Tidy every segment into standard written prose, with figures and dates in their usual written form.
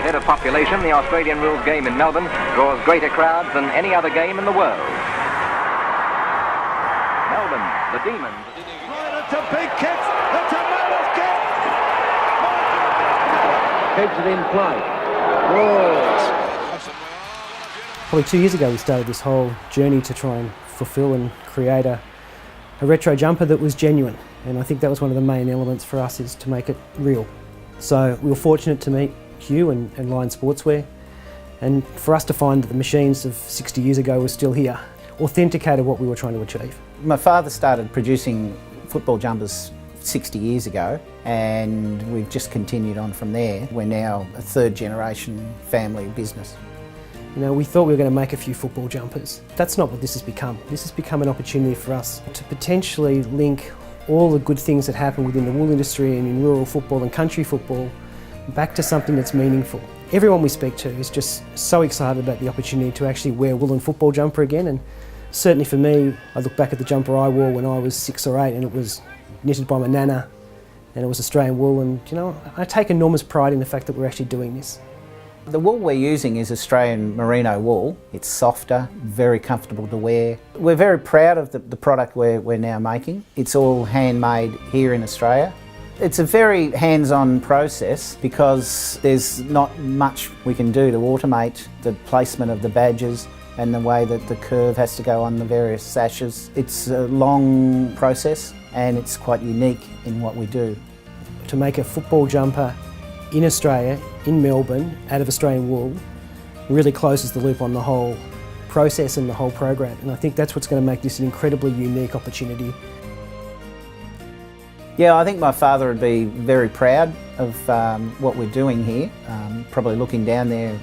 the head of population, the Australian rules game in Melbourne draws greater crowds than any other game in the world. Melbourne, the Demons. Right, it's a big kick. It's a massive kick. Keeps it in play. Whoa. Probably 2 years ago we started this whole journey to try and fulfil and create a retro jumper that was genuine, and I think that was one of the main elements for us, is to make it real. So we were fortunate to meet Hugh and Lion Sportswear, and for us to find that the machines of 60 years ago were still here, authenticated what we were trying to achieve. My father started producing football jumpers 60 years ago, and we've just continued on from there. We're now a third generation family business. You know, we thought we were going to make a few football jumpers. That's not what this has become. This has become an opportunity for us to potentially link all the good things that happen within the wool industry and in rural football and country football back to something that's meaningful. Everyone we speak to is just so excited about the opportunity to actually wear a woolen football jumper again, and certainly for me, I look back at the jumper I wore when I was 6 or 8 and it was knitted by my nana and it was Australian wool, and you know, I take enormous pride in the fact that we're actually doing this. The wool we're using is Australian merino wool. It's softer, very comfortable to wear. We're very proud of the product we're now making. It's all handmade here in Australia. It's a very hands-on process because there's not much we can do to automate the placement of the badges and the way that the curve has to go on the various sashes. It's a long process and it's quite unique in what we do. To make a football jumper in Australia, in Melbourne, out of Australian wool, really closes the loop on the whole process and the whole program, and I think that's what's going to make this an incredibly unique opportunity. Yeah, I think my father would be very proud of what we're doing here, probably looking down there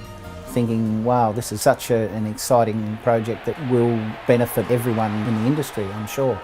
thinking, wow, this is such an exciting project that will benefit everyone in the industry, I'm sure.